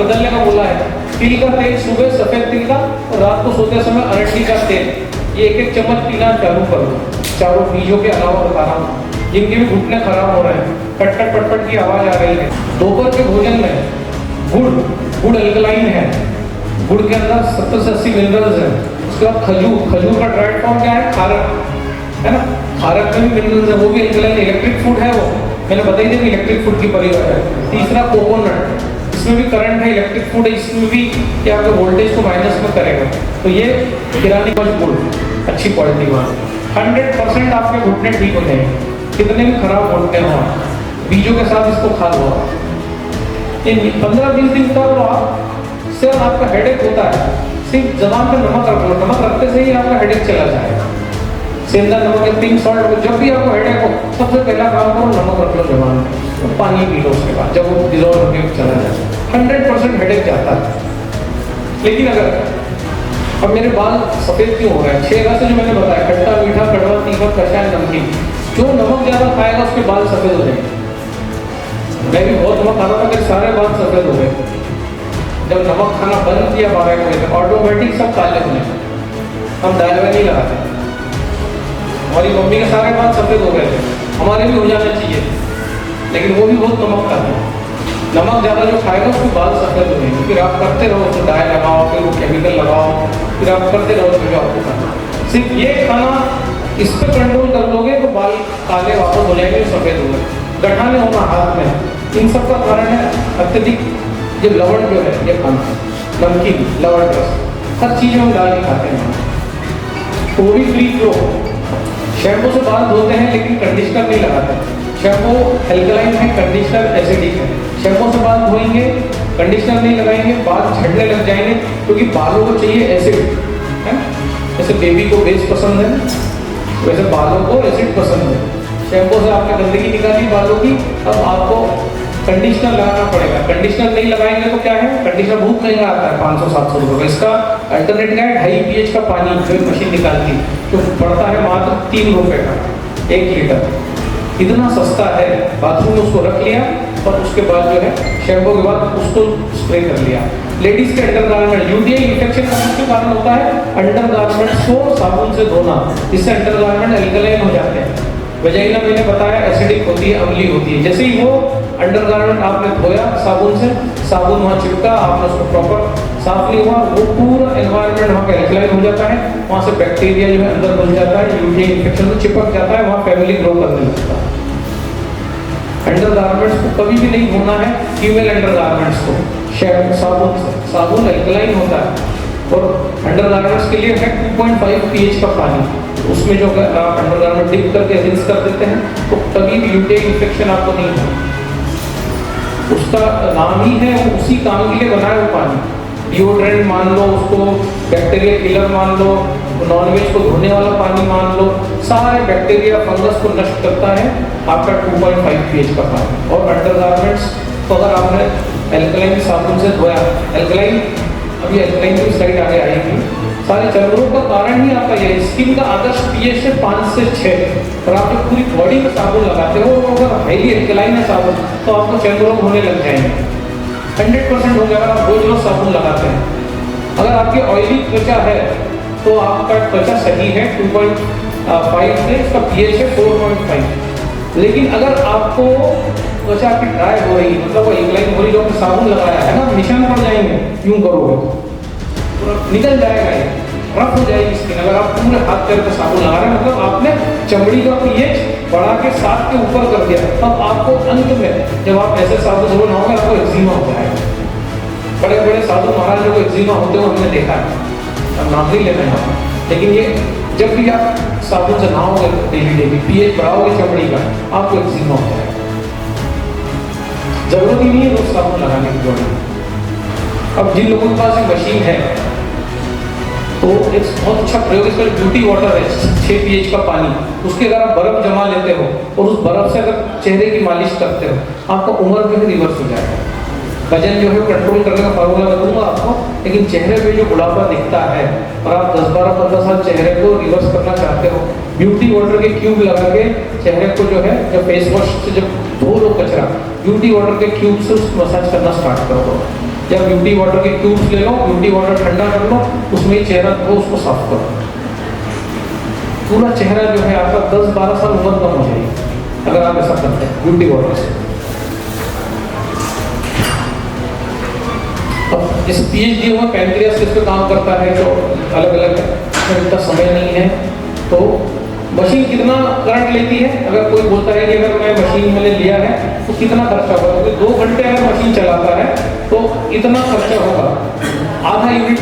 बदलने का बोला है। तिल का तेल सुबह सफेद तिल का और रात को सोते समय अरंडी का तेल, ये एक एक चम्मच पीना चालू कर दो। चारों बीजों के अलावा बता रहा हूँ, जिनके भी घुटने खराब हो रहे हैं, कटकट पटपट की आवाज आ रही है। दोपहर के भोजन में गुड़ अल्कलाइन है, गुड़ के अंदर 70 से 80 मिनरल्स है। उसके बाद खजूर का ड्राइड फॉर्म क्या है, खारक है ना, खारक में भी मिनरल्स है, वो भी अल्कलाइन इलेक्ट्रिक फूड है। वो मैंने बताई थी इलेक्ट्रिक फूड की परिभाषा है। तीसरा कोकोनट, इसमें भी करंट है, इलेक्ट्रिक फूड है, इसमें भी क्या आपके वोल्टेज को माइनस में करेगा। तो ये किरानी का गुड़ अच्छी क्वालिटी का 100% आपके घुटने ठीक हो जाएंगे। कितने भी खराब घुटने हो, बीजों के साथ इसको खा लो। 15-20 दिन तक से आपका हेडेक होता है, सिर्फ जबान पे नमक रख लो, नमक रखते से ही आपका हेडेक चला जाएगा। सेंधा नमक या पिंक सॉल्ट, जब भी आपको हेडेक हो सबसे पहला काम करो नमक रख लो जबान में, तो पानी पी लो। उसके बाद जब वो डिजॉल्व होकर चला जाए 100% हेडेक जाता है। लेकिन अगर अब मेरे बाल सफेद क्यों हो रहे हैं, 6 रास्ते जो मैंने बताया, खट्टा मीठा कड़वा तीखा कषाय नमकीन, जो नमक ज्यादा खाएगा उसके बाल सफेद हो जाएंगे। मैं भी बहुत नमक खाता था, मेरे सारे बाल सफेद हो गए। जब नमक खाना बंद किया 12 बजे ऑटोमेटिक सब काले होने, हम डायलवे नहीं लगाते। हमारी मम्मी के सारे बाल सफेद हो गए थे, हमारे भी हो जाना चाहिए, लेकिन वो भी बहुत नमक खाते हैं। नमक ज़्यादा जो खाएगा उसके बाल सफेद हो जाएंगे। फिर आप करते रहो, तो डाई लगाओ, फिर वो केमिकल लगाओ, फिर आप करते रहो जो आपको करना। सिर्फ ये खाना इस पर कंट्रोल कर लोगे तो बाल काले वापस हो जाएंगे, सफेद हो गए। गठाने होना हाथ में, इन सब का कारण है अत्यधिक ये लवण जो है, ये खाना नमकीन लवण रस हर चीज़ में हम डाल के खाते हैं। तो भी फ्री फ्लो, शैम्पू से बाल धोते हैं लेकिन कंडीशनर नहीं लगाते। शैम्पू एल्कलाइन है, कंडीशनर एसिडिक है। शैम्पू से बाल धोएंगे, कंडीशनर नहीं लगाएंगे, बाल झड़ने लग जाएंगे, क्योंकि बालों को चाहिए एसिड है। जैसे बेबी को बेस पसंद है, वैसे बालों को एसिड पसंद है। शैम्पू से आपने गंदगी निकाली बालों की, अब आपको कंडीशनर लगाना पड़ेगा। कंडीशनर नहीं लगाएंगे तो क्या है, कंडीशनर बहुत महंगा आता है, 500-700 रुपये। इसका अल्टरनेट क्या है, 2.5 pH का पानी जो मशीन निकालती है, तो पड़ता है मात्र 3 रुपये का 1 लीटर। इतना सस्ता है। बाथरूम में उसको रख लिया और उसके बाद जो है शैम्पू के बाद उसको स्प्रे कर लिया। लेडीज के अंडरगारमेंट यूटीआई इन्फेक्शन का मुख्य कारण होता है अंडरगारमेंट्स को साबुन से धोना, इससे अंडरगारमेंट एल्कलाइन हो जाते हैं। वजाइना मैंने बताया एसिडिक होती है, अम्लीय होती है। जैसे ही वो अंडरगारमेंट आपने धोया साबुन से, साबुन वहाँ चिपका, आपने उसको प्रॉपर साफ नहीं हुआ, वो पूरा एनवायरनमेंट वहाँ का एल्कलाइन हो जाता है, वहाँ से बैक्टीरिया जो है अंदर घुस जाता है, यूटीआई इन्फेक्शन में चिपक जाता है, वहाँ फैमिली ग्रो करने लगता है। अंडरगारमेंट्स को कभी भी नहीं धोना है, फीमेल अंडरगारमेंट्स को साबुन से। साबुन एल्कलाइन होता है और अंडरगारमेंट्स के लिए है 2.5 pH का पानी, उसमें जो आप अंडरगारमेंट डिप करके रिंस कर देते हैं तो कभी भी यूटीआई इन्फेक्शन आपको नहीं होगा। उसका नाम ही है, उसी काम के लिए बनाया वो पानी। डिओड्रेंट मान लो उसको, बैक्टीरिया किलर मान लो, नॉनवेज को धोने वाला पानी मान लो, सारे बैक्टीरिया फंगस को नष्ट करता है आपका 2.5 pH का पानी। और अंडरगारमेंट्स तो अगर आपने एल्कलाइन साबुन से धोया, एल्कलाइन अभी एल्कलाइन की स्लाइड आगे आएगी, सारे चर्मरों का कारण ही आपका ये। स्किन का आदर्श pH है 5 से 6, और आप जब पूरी बॉडी में साबुन लगाते हो और अगर हाईली एल्कलाइन है साबुन तो आपको चर्मरोग होने लग जाएंगे, 100% हो जाएगा। आप रोज साबुन लगाते हैं। अगर आपकी ऑयली त्वचा है तो आपका त्वचा सही है 2.5 से, इसका pH है 4.5। लेकिन अगर आपको त्वचा आपकी ड्राई हो रही, मतलब वो एल्कलाइन हो रही, जो आपने साबुन लगाया है ना, निशान पड़ जाएंगे, यूं करोगे तो निकल जाएगा, ये रफ हो जाएगी स्किन। अगर आप पूरे हाथ पैर पे साबुन लगा रहे हैं मतलब आपने चमड़ी का pH बढ़ा के 7 के ऊपर कर दिया। अब आपको अंत में जब आप ऐसे साबुन धो नहाओगे आपको एक्जिमा हो जाएगा। बड़े बड़े साधु महाराजों को एक्जिमा होते हुए हमने देखा है, अब नाम नहीं लेना है, लेकिन ये जब भी आप साबुन से नहाओगे डेली pH बढ़ाओगे चमड़ी का, आपको एक्जिमा हो जाएगा। जरूरत ही नहीं है रोज साबुन लगाने की बॉडी। अब जिन लोगों के पास एक मशीन है तो एक बहुत अच्छा प्रयोग इसका ब्यूटी वाटर है, 6 pH का पानी, उसके अगर आप बर्फ जमा लेते हो और उस बर्फ से अगर चेहरे की मालिश करते हो, आपका उम्र जो है रिवर्स हो जाएगा। वजन जो है कंट्रोल करने का फार्मूला मैं दूंगा आपको, लेकिन चेहरे पे जो बुढ़ापा दिखता है और आप 10-12-15 साल चेहरे को रिवर्स करना चाहते हो, ब्यूटी वाटर के क्यूब लगा के चेहरे को जो है, जब फेस वॉश से जब धो लो कचरा, ब्यूटी वाटर के क्यूब से उसको मसाज करना स्टार्ट करो, या ब्यूटी वाटर के क्यूब्स ले लो, ब्यूटी वाटर ठंडा कर लो, उसमें ही चेहरा धो, उसको साफ करो। पूरा चेहरा जो है आपका 10-12 साल उम्र कम हो जाएगी अगर आप ऐसा करते हैं ब्यूटी वाटर से। अब इस पीएचडी में पैनक्रियास किस पे काम करता है जो अलग अलग है, इतना समय नहीं है। तो मशीन कितना करंट लेती है, अगर कोई बोलता है कि अगर मैं मशीन मैंने लिया है तो कितना खर्चा होगा, क्योंकि 2 घंटे अगर मशीन चलाता है तो इतना खर्चा होगा, आधा यूनिट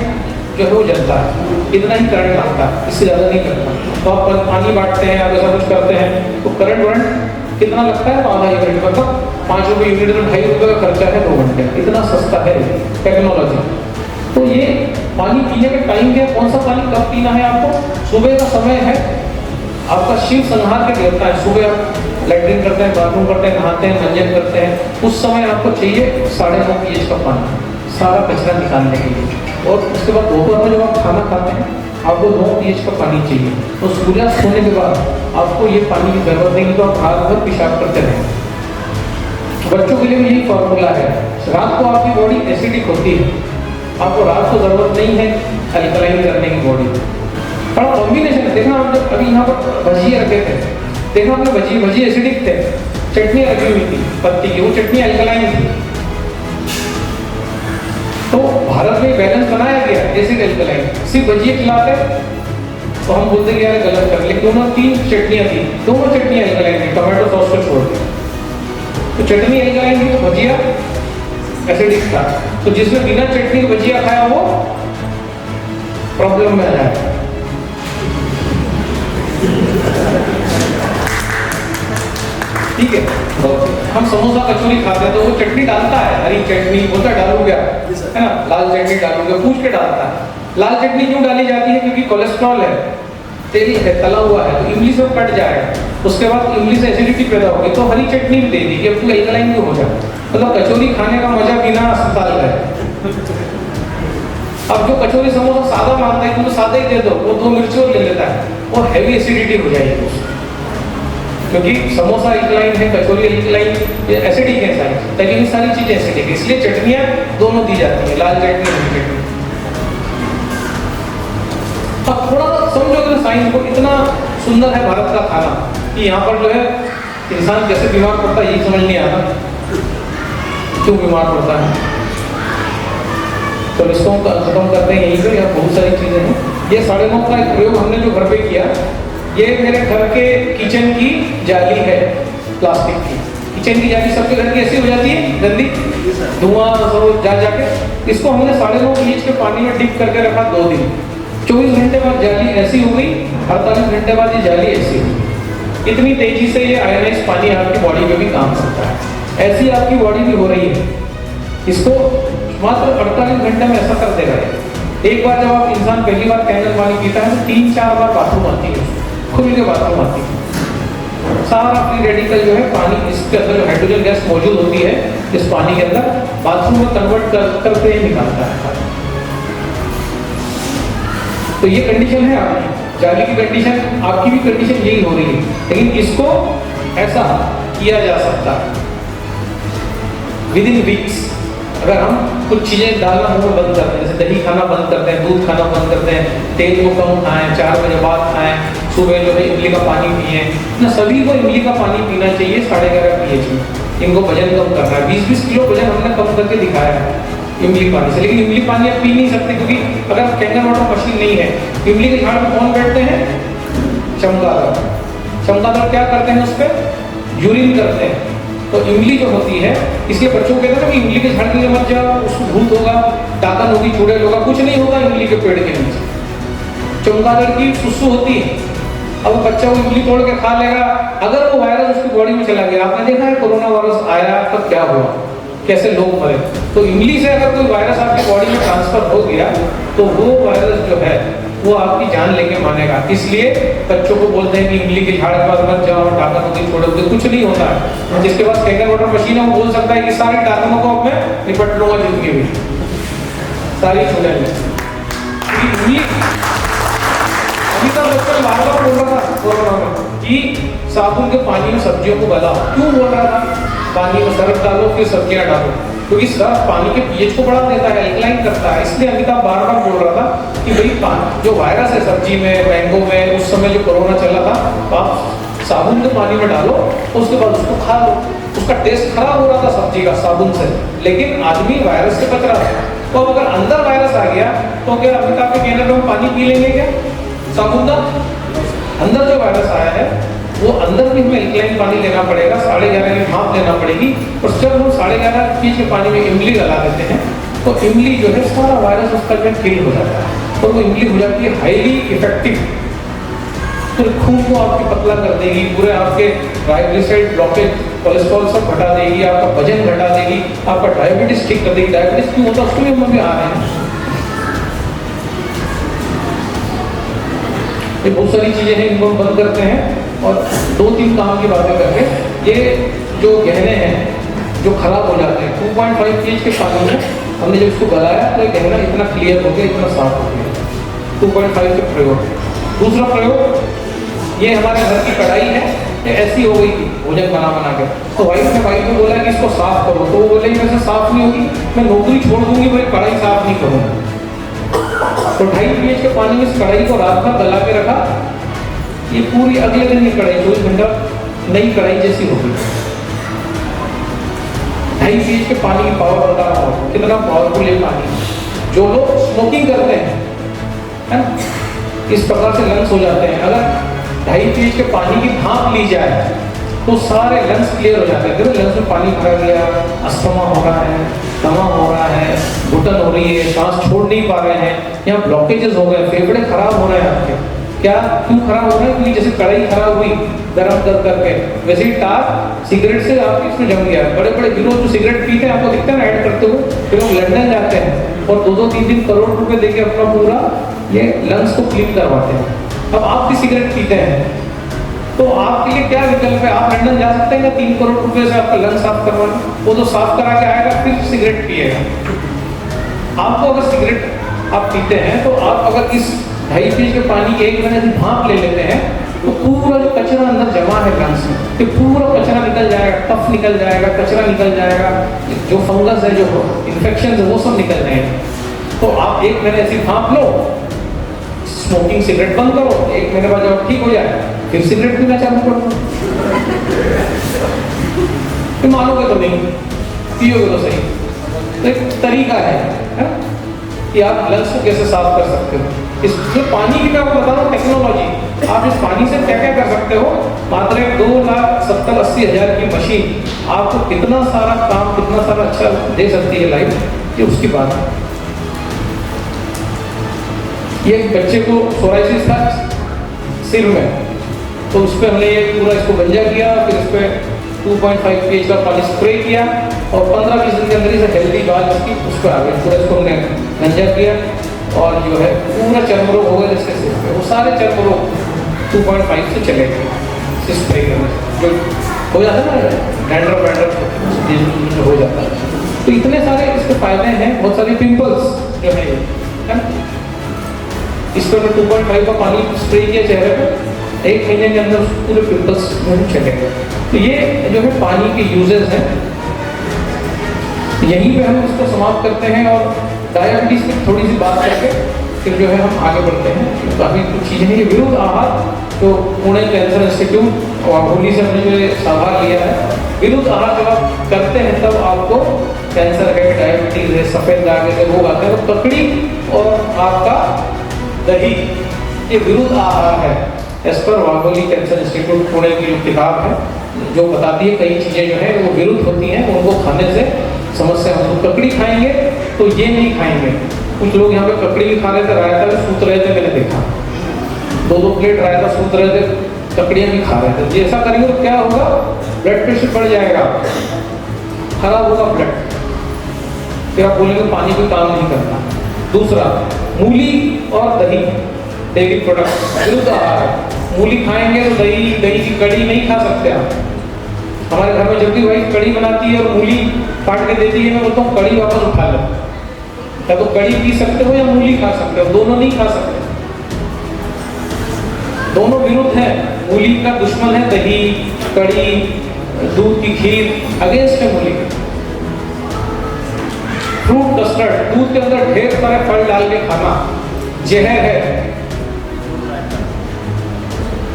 जो है वो जलता है, इतना ही करंट लगता है, इससे ज़्यादा नहीं करता। तो आप पानी बांटते हैं, आप ऐसा कुछ करते हैं तो करंट वरंट कितना लगता है, तो आधा यूनिट, मतलब 5 रुपये यूनिट में 2.5 रुपये का खर्चा है 2 घंटे, इतना सस्ता है टेक्नोलॉजी। तो ये पानी पीने का टाइम क्या, कौन सा पानी कब पीना है आपको, सुबह का समय है, आपका शिव संहार के देवता है, सुबह आप लैट्रिन करते हैं, बाथरूम करते हैं, नहाते हैं, मंजन करते हैं, उस समय आपको चाहिए 9.5 pH का पानी, सारा कचरा निकालने के लिए। और उसके बाद दोपहर में जब आप खाना खाते हैं आपको 9 pH का पानी चाहिए। तो सूर्यास्त होने के बाद आपको ये पानी की जरूरत नहीं, तो आप रात भर पेशाब करते रहें। बच्चों के लिए भी यही फॉर्मूला है, रात को आपकी बॉडी एसिडिक होती है, आपको रात को जरूरत नहीं है अल्कलाइन करने की बॉडी। बड़ा कॉम्बिनेशन है, देखना आप जब अभी यहाँ पर भजिए रखे थे, देखना आपने भजिए एसिडिक थे, चटनी रखी हुई थी पत्ती की, वो चटनी अल्कलाइन थी। तो भारत में बैलेंस बनाया गया एसिड अल्कलाइन, सिर्फ भजिए खिलाते तो हम बोलते कि यार गलत कर, लेकिन दोनों 3 चटनियाँ थी, दोनों चटनी अल्कलाइन थी, टमाटो सॉस को छोड़ के। तो चटनी अल्कलाइन थी तो भजिया एसिडिक था, तो जिसने बिना चटनी के भजिया खाया वो प्रॉब्लम में आ जाए। ठीक है, तो हम समोसा कचौरी खाते हैं तो वो चटनी डालता है, हरी चटनी बोलता डालू क्या है ना, लाल चटनी डालूंगा, पूछ के डालता है। लाल चटनी क्यों डाली जाती है, क्योंकि कोलेस्ट्रॉल है, तेल है, तला हुआ है, तो इमली से कट जाएगा, उसके बाद इमली से एसिडिटी पैदा होगी, तो हरी चटनी भी दे दी कि अब अल्कलाइन क्यों हो जाए। मतलब कचौरी खाने का मजा बिना अस्पताल का है। अब जो कचौरी समोसा सादा मांगता है तो सादा ही दे दो, वो 2 मिर्ची और ले लेता है, वो हैवी एसिडिटी हो जाएगी उसको, क्योंकि समोसा अल्कलाइन है, कचौरी अल्कलाइन, ये एसिडिक है सारी, ताकि ये सारी चीजें एसिडिक है, इसलिए चटनियाँ दोनों दी जाती है, लाल चटनी हरी चटनी। अब थोड़ा समझो कि साइंस को, इतना सुंदर है भारत का खाना कि यहाँ पर जो है इंसान कैसे बीमार पड़ता है यही समझ नहीं आता, क्यों बीमार पड़ता है। तो इसको हम खत्म करते हैं यहीं पर, यहाँ बहुत सारी चीजें हैं। ये 9.5 का एक प्रयोग हमने जो घर पे किया, ये मेरे घर के किचन की जाली है प्लास्टिक की, किचन की जाली सबके घर की ऐसी हो जाती है गंदी, धुआं सब जा जाके, इसको हमने 9.5 pH के पानी में डिप करके रखा 2 दिन, 24 घंटे बाद जाली ऐसी हो गई, 48 घंटे बाद ये जाली ऐसी हुई। इतनी तेजी से ये आयनाइज पानी आपकी बॉडी में भी काम करता है, ऐसी आपकी बॉडी भी हो रही है। इसको मात्र 48 घंटे में ऐसा कर देगा। एक बार जब आप इंसान पहली बार कैंडल पानी पीता है तो 3-4 बार बाथरूम आती है, खुल के बाथरूम आती है, सारा फ्री रेडिकल जो है पानी, इसके अंदर जो हाइड्रोजन गैस मौजूद होती है इस पानी के अंदर, बाथरूम में कन्वर्ट करते ही निकालता है। तो ये कंडीशन है आपकी जाली की कंडीशन, आपकी भी कंडीशन यही हो रही है, लेकिन इसको ऐसा किया जा सकता है विदिन वीक्स। अगर हम कुछ चीज़ें डालना वो बंद करते हैं, जैसे दही खाना बंद करते हैं, दूध खाना बंद करते हैं, तेल को कम खाएं, 4 बजे बाद खाएं, सुबह जो है इमली का पानी पिए ना, सभी को इमली का पानी पीना चाहिए 11.5 pH में। इनको वजन कम करना है, 20-20 किलो वजन हमने कम करके दिखाया है इमली पानी से। लेकिन इमली पानी आप पी नहीं सकते, क्योंकि अगर कैंगर वाटर मशीन नहीं है, इमली के झाड़ पर कौन बैठते हैं, चमगादड़। चमगादड़ क्या करते हैं, उस पर यूरिन करते हैं। तो इमली जो होती है, इसलिए बच्चों को कहते हैं ना कि इमली के झाड़ के लिए मत जाओ, उसको भूत होगा, डाकन होगी, चुड़ैल होगा, कुछ नहीं होगा इमली के पेड़ के नीचे। चमगादड़ की सुसु होती है, अब वो बच्चा वो इमली तोड़ के खा लेगा, अगर वो वायरस उसकी बॉडी में चला गया, आपने देखा है कोरोना वायरस आया तब क्या हुआ, कैसे लोग मरे। तो इमली से अगर कोई वायरस आपकी बॉडी में ट्रांसफर हो गया तो वो वायरस जो है वो आपकी जान लेके मानेगा। इसलिए बच्चों को बोलते हैं कि इमली के झाड़ पर मत जाओ, डाकन होगी, छोड़े होते, कुछ नहीं होता है। जिसके पास कैंगर वाटर मशीन है वो बोल सकता है कि सारी डाकनों को मैं निपट लूंगा जिंदगी में, सारी चुड़ैलें। अभी तक बच्चा बार बार बोल रहा था कोरोना में कि साबुन के पानी में सब्जियों को गलाओ, क्यों बोल रहा था, पानी में सर्फ डालो फिर सब्जियां डालो, क्योंकि सर्फ पानी के पीएच को बढ़ा देता है, एल्कलाइन करता है। इसलिए अमिताभ बार बार बोल रहा था कि भाई पानी जो वायरस है सब्जी में, मैंगो में, उस समय जो कोरोना चला था, तो आप साबुन के पानी में डालो, उसके बाद उसको खा लो। उसका टेस्ट खराब हो रहा था सब्जी का साबुन से, लेकिन आदमी वायरस से बच रहा था। तो अगर अंदर वायरस आ गया तो क्या अमिताभ के कहने पर हम पानी पी लेंगे क्या साबुन का? अंदर जो वायरस आया है वो अंदर भी हमें एल्कलाइन पानी लेना पड़ेगा, 11.5 की भाप लेना पड़ेगी। और जब हम 11.5 पीएच के पानी में इमली लगा देते हैं तो इमली जो है सारा वायरस उसका जो किल हो जाता है, और वो इमली हो जाती है हाईली इफेक्टिव। पूरे खून को आपकी पतला कर देगी, पूरे आपके ट्राइग्लिसराइड ब्लॉकेज, कोलेस्ट्रॉल सब घटा देगी, आपका वजन घटा देगी, आपका डायबिटीज ठीक कर देगी। डायबिटीज क्यों होता है उसके लिए हम अभी आ रहे हैं। ये बहुत सारी चीजें हैं, इनको हम बंद करते हैं और 2-3 काम की बातें करके ये जो गहने हैं जो खराब हो जाते हैं 2.5 pH के पानी में हमने जब इसको गलाया तो ये गहना इतना क्लियर हो गया, इतना साफ हो गया। 2.5 के प्रयोग। दूसरा प्रयोग, ये हमारे घर की कढ़ाई है, ये ऐसी हो गई भोजन बना बना के, तो वाइफ ने बोला कि इसको साफ करो, तो वो बोले वैसे साफ नहीं होगी, मैं नौकरी छोड़ दूंगी भाई, कढ़ाई साफ नहीं करूँगी। तो 2.5 pH के पानी में इस कढ़ाई को रात भर गला के रखा, ये पूरी अगले दिन की कढ़ाई 24 घंटा नई कढ़ाई जैसी होगी। 2.5 pH के पानी की पावर बता रहा हूँ कितना पावरफुल है पानी। जो लोग स्मोकिंग करते हैं है ना, इस प्रकार से लंग्स हो जाते हैं। अगर 2.5 pH के पानी की भाप ली जाए तो सारे लंग्स क्लियर हो जाते हैं। देखो लंग्स में पानी भरा गया, अस्थमा हो रहा है, दमा हो रहा है, घुटन हो रही है, सांस छोड़ नहीं पा रहे हैं, यहाँ ब्लॉकेजेस हो गए, फेफड़े खराब हो रहे हैं आपके। क्या क्यों खराब हो रहे हैं? क्योंकि जैसे कढ़ाई खराब हुई गरम कर करके, वैसे ही टार सिगरेट से आपके इसमें जम गया। बड़े बड़े हीरो जो सिगरेट पीते हैं आपको दिखता है ना ऐड करते हुए, फिर वो लंदन जाते हैं और 2-3 करोड़ रुपए देके अपना पूरा ये लंग्स को क्लीन करवाते हैं। अब आप भी सिगरेट पीते हैं तो आपके लिए क्या विकल्प है? आप लंदन जा सकते हैं क्या 3 करोड़ रुपए से आपका लंग साफ करवाना? वो तो साफ करा के आएगा फिर सिगरेट पिएगा। आपको अगर सिगरेट आप पीते हैं तो आप अगर इस 2.5 pH के पानी की 1 महीने की भाप ले लेते हैं तो पूरा जो कचरा अंदर जमा है लंग्स में, तो पूरा कचरा निकल जाएगा, टफ निकल जाएगा, कचरा निकल जाएगा, जो फंगस है, जो इन्फेक्शन है, वो सब निकल जाएंगे। तो आप 1 महीने ऐसी भाप लो, स्मोकिंग सिगरेट बंद करो, 1 महीने बाद जब ठीक हो जाए फिर सिगरेट पीना चालू करो। फिर मानोगे तो नहीं, पियोगे तो सही। तो एक तरीका है कि आप लंग्स को कैसे साफ कर सकते हो। इस जो पानी की मैं आपको बता रहा हूँ टेक्नोलॉजी, आप इस पानी से क्या क्या कर सकते हो। मात्र 2,70,80 हज़ार की मशीन आपको कितना सारा काम, कितना सारा अच्छा दे सकती है लाइफ, ये उसकी बात है। ये एक बच्चे को सोराइसिस था सिर में, तो उस पर हमने ये पूरा इसको गंजा किया, फिर इस पर 2.5 pH का पानी स्प्रे किया और 15-20 दिन के अंदर ही हेल्दी बाल इसकी उस पर आ गई। पूरा इसको हमने गंजा किया और जो है पूरा चर्म रोग हो गया जिसके सिर पे, वो सारे चर्म रोग 2.5 से चले गए स्प्रे करने जो हो जाता है ना, डैंड्रफ हो जाता है। तो इतने सारे इसके फायदे हैं। बहुत सारे पिंपल्स जो है इस पर 2.5 का पानी स्प्रे किया चेहरे पर, 1 महीने के अंदर पूरे पिंपल्स चले गए। तो ये जो है पानी के यूजेस हैं, यहीं पे हम इसको समाप्त करते हैं और डायबिटीज की थोड़ी सी बात करके फिर जो है हम आगे बढ़ते हैं। काफ़ी कुछ चीज़ें हैं। ये विरुद्ध आहार जो पुणे कैंसर इंस्टीट्यूट और होली से हमने जो आहार लिया है, विरुद्ध आहार जब आप करते हैं तब आपको कैंसर है, डायबिटीज है, सफ़ेद दाग है, रोग आते हैं। तो ककड़ी और आपका दही ये विरुद्ध आहार है as per Wagholi cancer institute Pune की जो किताब है, जो बताती है कई चीज़ें जो है वो विरुद्ध होती हैं, उनको खाने से समस्या होती है। ककड़ी खाएंगे तो ये नहीं खाएंगे। कुछ लोग यहाँ पे ककड़ी भी खा रहे थे, रायता भी सूत रहे थे, मैंने देखा 2-2 प्लेट रायता सूत रहे थे, ककड़ियाँ भी खा रहे थे। ये ऐसा करेंगे तो क्या होगा? ब्लड प्रेशर बढ़ जाएगा, खराब होगा ब्लड, फिर आप बोलेंगे पानी कोई काम नहीं करता। दूसरा, मूली और दही डेयरी प्रोडक्ट विरुद्ध आहार है। मूली खाएंगे तो दही की कड़ी नहीं खा सकते आप। हमारे घर में जब भी वाइफ कड़ी बनाती है और मूली काट के देती है, मैं बोलता हूँ कड़ी वापस उठा लो। या तो कड़ी पी सकते हो या मूली खा सकते हो, दोनों नहीं खा सकते, दोनों विरुद्ध है। मूली का दुश्मन है दही, कड़ी दूध की खीर अगेंस्ट है मूली। फ्रूट कस्टर्ड, दूध के अंदर ढेर सारे फल डाल के खाना जहर है,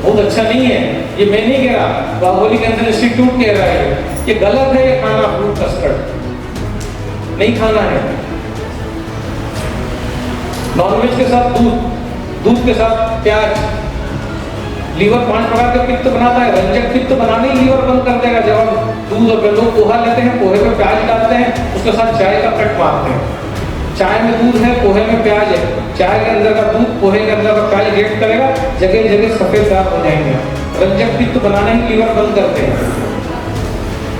बहुत अच्छा नहीं है। ये मैं नहीं कह रहा, बाहुबली कैंसर इंस्टीट्यूट कह रहा है, ये गलत है। ये खाना फ्रूट कस्टर्ड नहीं खाना है। नॉनवेज के साथ दूध, दूध के साथ प्याज, लीवर 5 प्रकार के पित्त बनाता है, रंजक पित्त बनाने ही लीवर बंद कर देगा। जब हम दूध और लोग पोहा लेते हैं, पोहे में प्याज डालते हैं, उसके साथ चाय का कट मारते हैं। चाय में दूध है, पोहे में प्याज है, चाय के अंदर का दूध पोहे के अंदर का प्याज रिएक्ट करेगा, जगह जगह सफेद दाग हो जाएंगे। रंजक पित्त बनाने ही लीवर बंद करते हैं,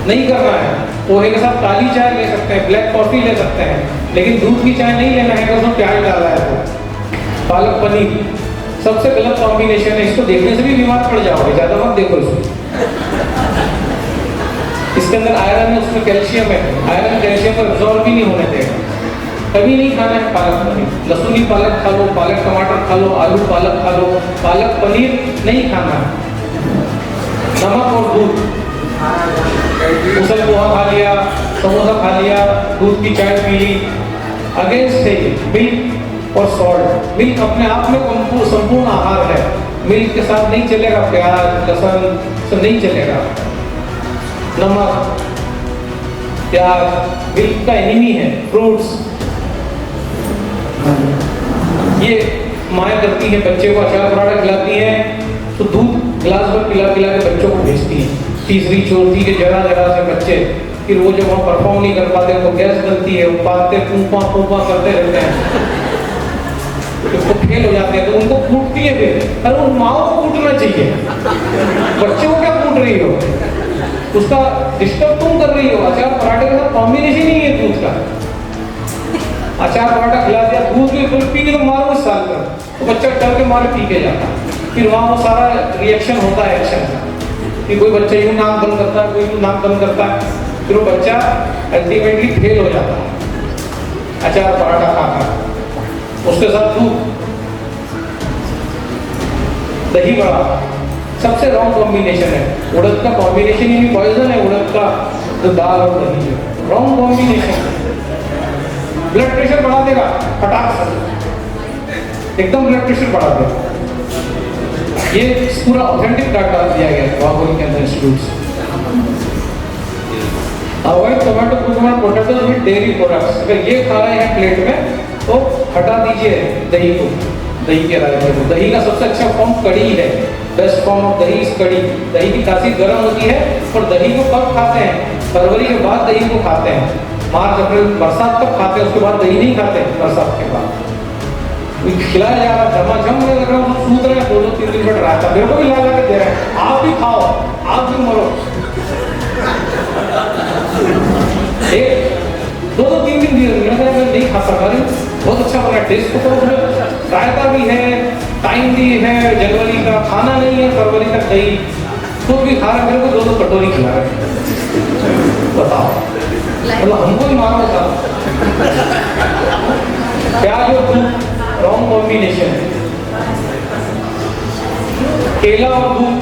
नहीं करना है। पोहे के साथ काली चाय ले सकते हैं, ब्लैक कॉफी ले सकते हैं, लेकिन दूध की चाय नहीं लेना है, उसमें प्याज डाला है। तो पालक पनीर सबसे गलत कॉम्बिनेशन है, इसको देखने से भी बीमार पड़ जाओगे, ज्यादा मत देखो इसको। इसके अंदर आयरन है, उसमें कैल्शियम है, आयरन कैल्शियम को एब्जॉर्ब भी नहीं होने देगा। कभी नहीं खाना है पालक पनीर। लहसुनी पालक खा लो, पालक टमाटर खा लो, आलू पालक खा लो, पालक पनीर नहीं खाना है। नमक और दूध, उसल पोहा खा लिया, समोसा खा लिया, दूध की चाय पी ली, अगेंस्ट है ये। मिल्क और सॉल्ट, मिल्क अपने आप में संपूर्ण आहार है, मिल्क के साथ नहीं चलेगा, प्याज लहसुन सब नहीं चलेगा। नमक प्याज मिल्क का एनिमी है। फ्रूट्स, ये माएँ करती हैं, बच्चे को अचार पराठा खिलाती हैं तो दूध गिलास भर पिला पिला के बच्चों को भेजती हैं, तीसरी चौथी के जरा जरा से बच्चे, फिर वो जब वहाँ परफॉर्म नहीं कर पाते तो गैस बनती है, वो पाते पूपा करते रहते हैं, तो फेल हो जाते हैं, तो उनको कूटती है। फिर अरे उन माओ को कूटना चाहिए, बच्चे को क्या कूट रही हो, उसका डिस्टर्ब तुम कर रही हो। अचार पराठे के साथ कॉम्बिनेशन ही है दूध का। अचार पराठा खिला दिया, दूध भी पी के तो मारो इस साल पर, तो बच्चा डर के मारे पी के जाता है। फिर वहाँ वो सारा रिएक्शन होता है एक्शन का, कि कोई बच्चा यूँ नाक बंद करता है, कोई यूँ नाक बंद करता है, फिर वो बच्चा अल्टीमेटली फेल हो जाता है अचार पराठा खाकर। उसके साथ दूध, दही बड़ा सबसे रॉन्ग कॉम्बिनेशन है। उड़द का कॉम्बिनेशन ही पॉइजन है, उड़द का तो दाल और दही, रॉन्ग कॉम्बिनेशन, ब्लड प्रेशर बढ़ा देगा फटाक से, एकदम ब्लड प्रेशर बढ़ा देगा। ये पूरा ऑथेंटिक डाटा दिया गया है बाहुबली कैंसर इंस्टीट्यूट से। Avoid tomato cucumber potato with dairy products, अगर ये खा रहे हैं प्लेट में तो हटा दीजिए दही को, दही के रायते को। दही का सबसे अच्छा फॉर्म कड़ी है, बेस्ट फॉर्म ऑफ दही इज कड़ी। दही की तासीर गर्म होती है, और दही को कब खाते हैं? फरवरी के बाद दही को खाते हैं, मार्च अप्रैल बरसात तक खाते हैं, उसके बाद दही नहीं खाते बरसात के बाद। खिलाया जा रहा झमाझम में लग रहा है, सूत रहे हैं 2-3 दिन में डराता, मेरे को भी ला के दे रहे हैं, आप भी खाओ, आप भी मरो। 2-3 दिन दिए, मैं नहीं खा सकता, बहुत अच्छा बना, टेस्ट को तो उसमें रायता भी है, टाइम भी है, जनवरी का खाना नहीं है, फरवरी तक दही तो भी खा रहे, मेरे को 2-2 कटोरी खिला रहे। बताओ, मतलब हमको ही मारो था। प्याज और दूध रॉन्ग कॉम्बिनेशन। केला और दूध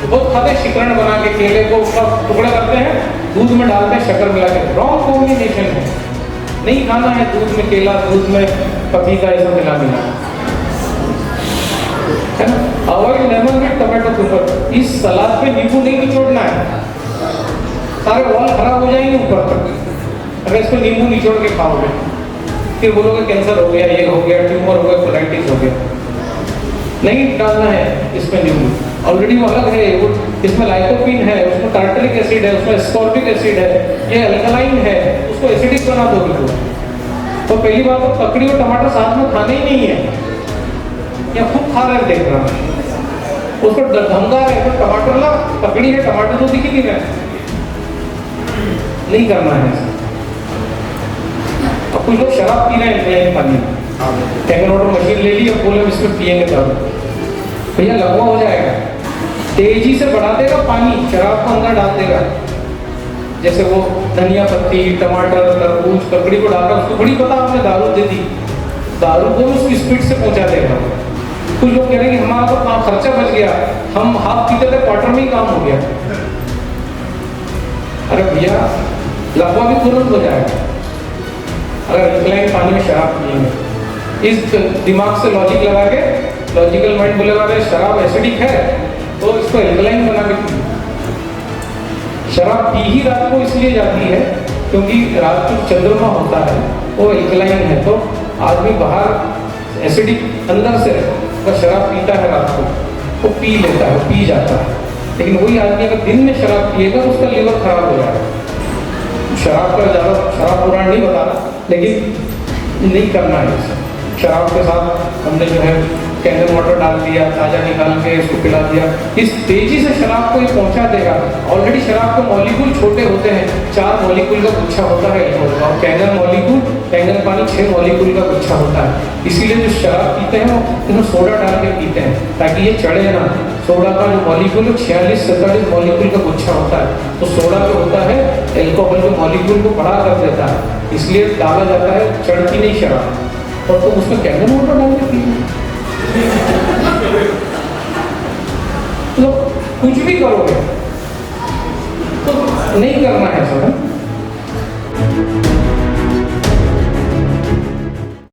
बहुत खाते हैं, शिकरण बना के केले को उसका टुकड़ा करते हैं, दूध में डालते हैं शक्कर मिला के, रॉन्ग कॉम्बिनेशन है, नहीं खाना है। दूध में केला, दूध में पपीता, ये सब मिला मिला है ना। Avoid lemon with tomato cucumber, इस सलाद पे नींबू नहीं निचोड़ना है, सारे वॉल खराब हो जाएंगे ऊपर तक अगर इसको नींबू निचोड़ के खाओगे। फिर बोलोगे कैंसर हो गया, ये हो गया, ट्यूमर हो गया, कोलाइटिस हो गया। नहीं डालना है इसमें नींबू, ऑलरेडी वो अलग है, वो इसमें लाइकोपीन है, उसमें टार्टरिक एसिड है, उसमें एस्कॉर्बिक एसिड है, ये अल्कलाइन है, उसको एसिडिक बना दोगे तो पहली बात तो ककड़ी और टमाटर साथ में खाने ही नहीं है, या खूब खा रहे देख रहा है उसको धमका है, तो टमाटर ला, ककड़ी है, टमाटर तो दिख ही नहीं रहा, नहीं करना है। अब कुछ लोग शराब पी रहे हैं पानी, कैंगर वाटर मशीन ले ली और बोले इसमें पिएंगे दारू, भैया लकवा हो जाएगा, तेजी से बढ़ा देगा पानी, शराब को अंदर डाल देगा। जैसे वो धनिया पत्ती, टमाटर, तरबूज, ककड़ी को डालकर उसको बड़ी पता आपने दारू दे दी, दारू को उसकी स्पीड से पहुंचा देगा। कुछ लोग कह रहे हैं कि हमारा तो खर्चा बच गया, हम हाफ पीते थे, क्वार्टर में ही काम हो गया। अरे भैया लकवा भी तुरंत हो जाएगा अगर अल्कलाइन पानी में शराब पिएंगे। इस दिमाग से लॉजिक लगा के, लॉजिकल माइंड बोलेगा अरे शराब एसिडिक है तो इसको एल्कलाइन बना के पी। शराब पी ही रात को इसलिए जाती है क्योंकि रात को चंद्रमा होता है वो एल्कलाइन है, तो आदमी बाहर एसिडिक अंदर से अगर शराब पीता है रात को वो पी लेता है, पी जाता है। लेकिन वही आदमी अगर दिन में शराब पिएगा तो उसका लीवर खराब हो जाएगा। शराब का ज़्यादा शराब पुराण नहीं बताना, लेकिन नहीं करना है इसे। शराब के साथ हमने जो है कैंडल वाटर डाल दिया, ताज़ा निकाल के इसको पिला दिया, इस तेजी से शराब को ये पहुंचा देगा। ऑलरेडी शराब के मॉलिक्यूल छोटे होते हैं, 4 मॉलिक्यूल का गुच्छा होता है अल्कोहल का, और कैंगन मॉलिक्यूल, कैंगन पानी 6 मॉलिक्यूल का गुच्छा होता है। इसीलिए जो शराब पीते हैं वो इसमें सोडा डाल के पीते हैं ताकि ये चढ़े ना। सोडा का जो मॉलिक्यूल 46-47 मॉलिक्यूल का गुच्छा होता है, तो सोडा जो होता है एल्कोहल के मॉलिक्यूल को बड़ा कर देता है, इसलिए डाला जाता है, चढ़ती नहीं शराब। और तुम उसमें कैंगन वाटर डाल के पी तो कुछ भी करोगे तो नहीं करना है सब।